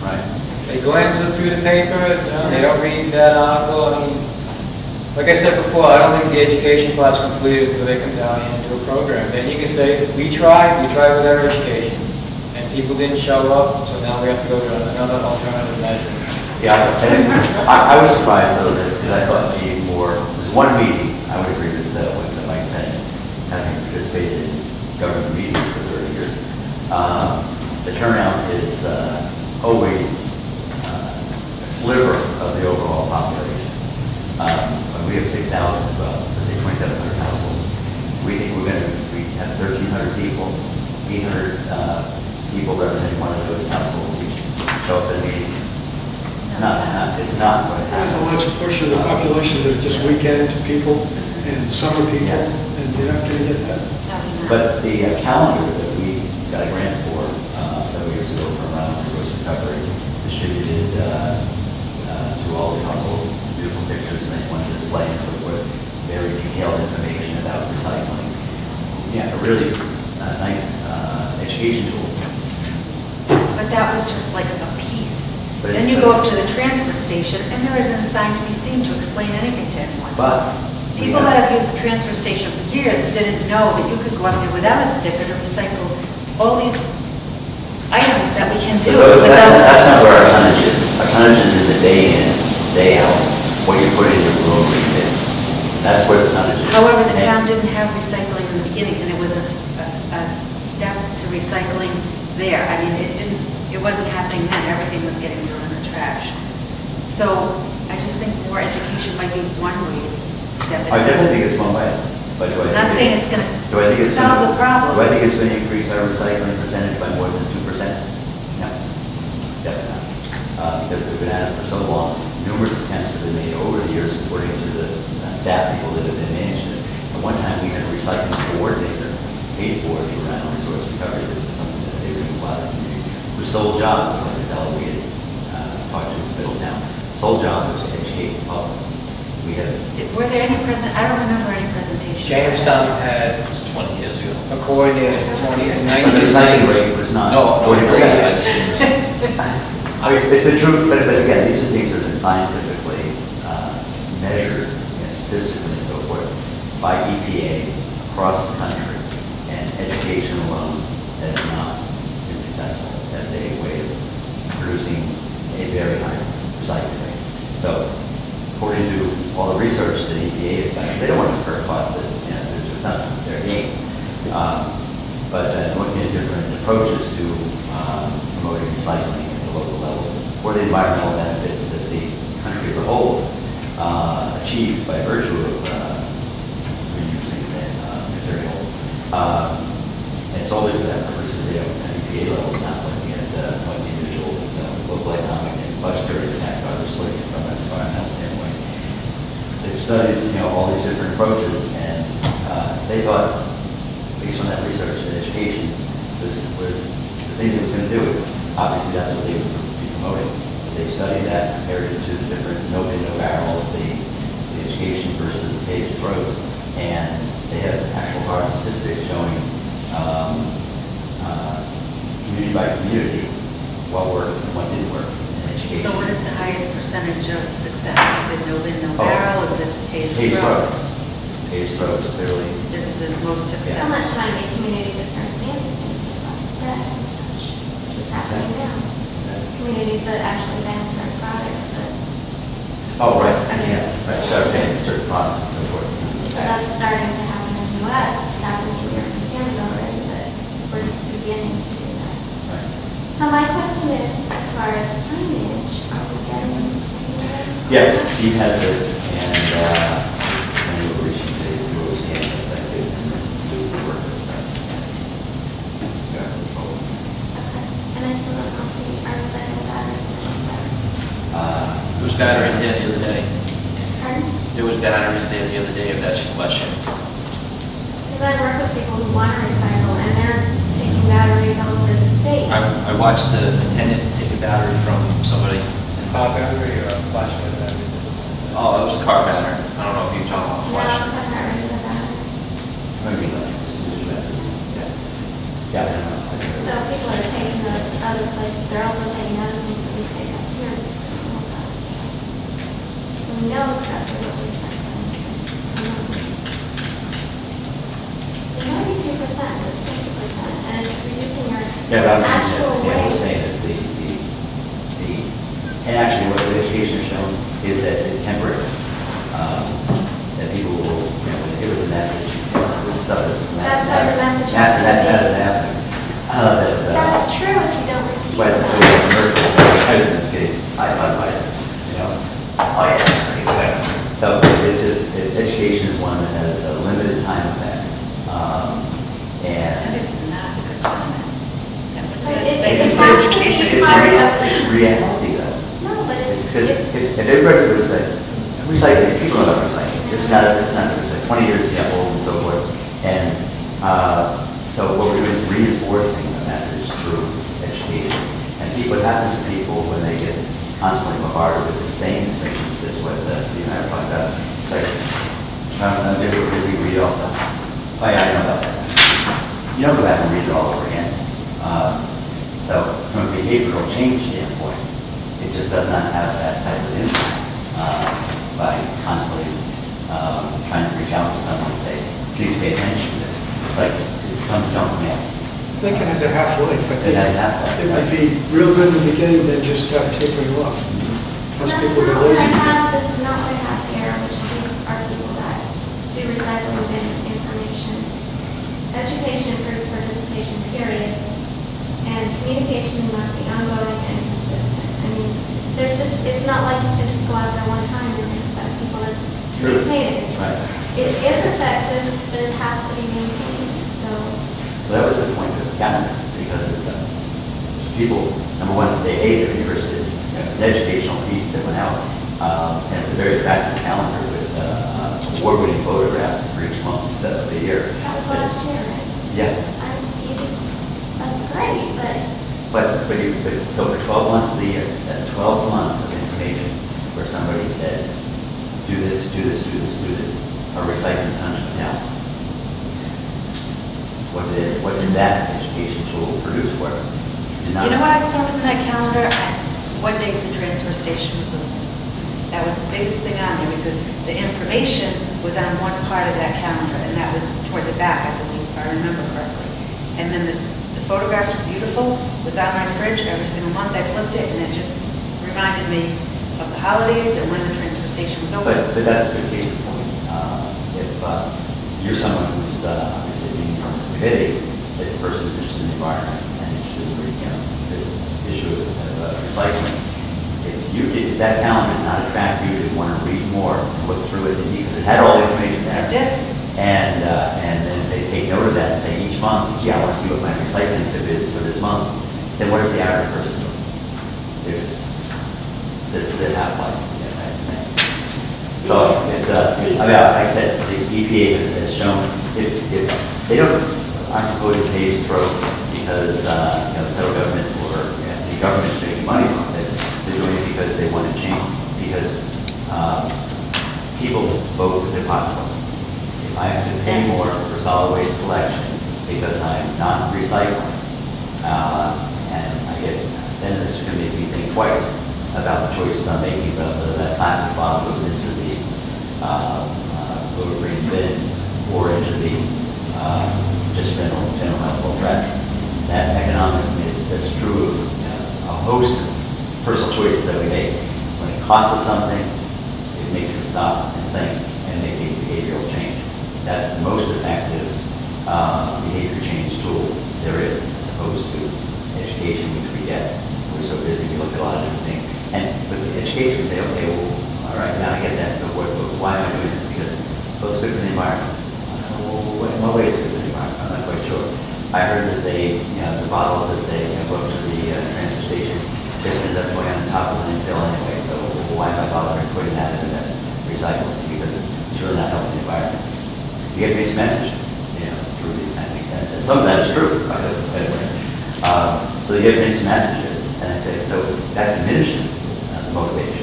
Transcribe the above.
Right. They glance through the paper, you know, they don't read that article. I mean, like I said before, I don't think the education part's completed until they come down here and do a program. Then you can say, we tried with our education, and people didn't show up, so now we have to go to another alternative measure. Yeah, I was surprised though, because I thought it'd be more, there's one meeting, I would agree with what Mike said, having participated in government meetings for 30 years. The turnout is always a sliver of the overall population. When we have 6,000, well, let's say 2,700 households, we think we have 1,300 people, 800 people representing one of those households each show up at a meeting. It's not what it There's a happens. large portion of the population that are just weekend people and summer people, and you're not going to get that. But the calendar that we got a grant for several years ago from Resource Recovery distributed to all the households, beautiful pictures, nice one display and so forth, very detailed information about recycling. Yeah, a really nice education tool. But that was just like a piece. But then you go up to the transfer station, and there isn't a sign to be seen to explain anything to anyone. But people that have used the transfer station for years didn't know that you could go up there without a sticker to recycle all these items that we can do. That's not where our tonnage is. Our tonnage is in the day in, day out, what you put in your rotary bins. That's where the tonnage is. However, the town didn't have recycling in the beginning, and it was a step to recycling there. I mean, it wasn't happening then. Everything was getting thrown in the trash. So I just think more education might be one way to step in. I definitely think it's one way. But do I I'm not saying it's going to solve the problem. Do I think it's going to increase our recycling percentage by more than 2%? No, definitely not. Because we've been at it for so long. Numerous attempts have been made over the years, according to the staff people that have been managing this. At one time, we had a recycling coordinator paid for through Resource Recovery. This is something that they were doing a lot of communities. Whose sole job was like the delegated talked to Middletown. Sole job was to educate the public. Were there any I don't remember any presentations. Jamestown had, It was 20 years ago. a coordinator in 20, But the recycling rate was not No, 40%. I assume that. I mean, it's been true, but again, these are things that have been scientifically measured, statistically and so forth, by EPA across the country, and education alone has not been successful as a way of producing a very high recycling rate. So, according to all the research that EPA has done, they don't want to incur costs that, there's just not their game. But looking at different approaches to promoting recycling at the local level, or the environmental benefits that the country as a whole achieves by virtue of reusing material. And it's only for that purpose because they have an EPA level, not looking at what the individual local economic and budgetary impacts are. They're just looking from an environmental standpoint. They've studied, all these different approaches, and they thought, based on that research, that education was the thing that was going to do it. Obviously, that's what they would be promoting. They studied that, compared it to the different no bin, no barrels, the education versus the paved roads, and they had actual hard statistics showing community by community what worked and what didn't work in education. So what is the highest percentage of success? Is it no bin, no barrel? Is it paved road? Paved road, clearly. Is the most successful. So much trying to make community concerns mandated things like plastic bags and such, which is happening now. Communities that actually ban certain products that. Oh, right. Yes. Right. Start banning certain products and so forth. That's starting to happen in the U.S. It's happening to Europe and Canada already, but we're just beginning to do that. Right. So my question is, as far as signage, are we getting? Yes, Steve has this, and we're reaching today's rules and effective in this new work. And I still don't know if we are recycling batteries. There was batteries there the other day. Pardon? There was batteries there the other day, if that's your question. Because I work with people who want to recycle, and they're taking batteries all over the state. I watched the attendant take a battery from somebody. car battery or a flashlight battery. Oh, it was a car battery. I don't know if you're talking about No, flash. so I'm not ready for that. Maybe like this is better. Yeah. Yeah. So people are taking those other places, they're also taking other things that we take up here because we know about it. So we know exactly what we're recycling. It might be 2%, but it's 50%, and it's reducing our Yeah, but I'm actual saying waste. that and actually what the education has shown is that it's temporary. That people will, you know, give us a message, this stuff is. That's how the message has to be. That's happening. That's true if you don't repeat That's why the it. commercial advertisements get iPod, you know? Oh yeah, so it's just, education is one that has limited time effects. That And is not a good comment. And what does But that it- say? it about has to be education? it's part of it's reality though. No, but it's, Because it's, if everybody was like, recycling, people know about recycling. It's not like 20 years old and so forth. And so what we're doing is reinforcing the message through education. And what happens to people when they get constantly bombarded with the same information as this, what Steve and I were talking about. It's like, I'm busy read also. Oh yeah, I know about that. You don't go back and read it all over again. So from a behavioral change standpoint, it just does not have that type of impact by constantly trying to reach out to someone and say, please pay attention. It's like it comes junk mail. I think it has a half-life. I think It has a half-life, it would right. be real good in the beginning, then just start tapering off. Most that's people not get what lazy. I have, this is not what I have here, which these are people that do recycling bin information. Education improves participation, period. And communication must be ongoing and consistent. I mean, there's just, it's not like you can just go out there one time and expect people to True. maintain it. Right. It is effective, but it has to be maintained, so. Well, that was the point of the calendar, because it's people, number one, they're interested. You know, it's an educational piece that went out, and it's a very attractive calendar with award-winning photographs for each month of the year. That was last year, right? Yeah. That's great, but So for 12 months of the year, that's 12 months of information where somebody said, do this, do this, do this, do this, or recycling tons of down. What did that education tool produce for us? Did not- You know what I saw from that calendar? What days the transfer station was open. That was the biggest thing on there, because the information was on one part of that calendar, and that was toward the back, I believe, if I remember correctly. And then the photographs were beautiful, was on my fridge every single month. I flipped it, and it just reminded me of the holidays and when the transfer station was open. But that's a good case in point. If you're someone who's obviously being from this committee, as a person who's interested in the environment and interested in this issue of recycling, if that calendar did not attract you to want to read more and look through it, because it had all the information there. It did. And then say, take note of that and say each month, gee, I want to see what my recycling tip is for this month. Then what does the average person do? There's the half-life. So, like I said, the EPA has shown if they aren't proposing to pay throw because the federal government or the government is making money off it, they're doing it because they want to change, because people vote with their pocketbook. If I have to pay more for solid waste collection because I'm not recycling, and I get, then it's going to make me think twice about the choices I'm making about whether that plastic bottle goes into the little green bin or into the just general household trash. That economic that's true of a host of personal choices that we make. When it costs us something, it makes us stop and think and make a behavioral change. That's the most effective behavior change tool there is, as opposed to education, which we get. We're so busy, we look at a lot of different things. And with the education, we say, okay, well, all right, now I get that. So why am I doing this? Because it's good for the environment. Well, in what way is it good for the environment? I'm not quite sure. I heard that the bottles that they go to the transfer station just end up going on top of the landfill anyway. So why am I bothering putting that into that recycling? Because it's really not helping the environment. You get mixed messages, through these kind of things. And some of that is true, by the way. So they get mixed messages, and I say, so that diminishes the motivation.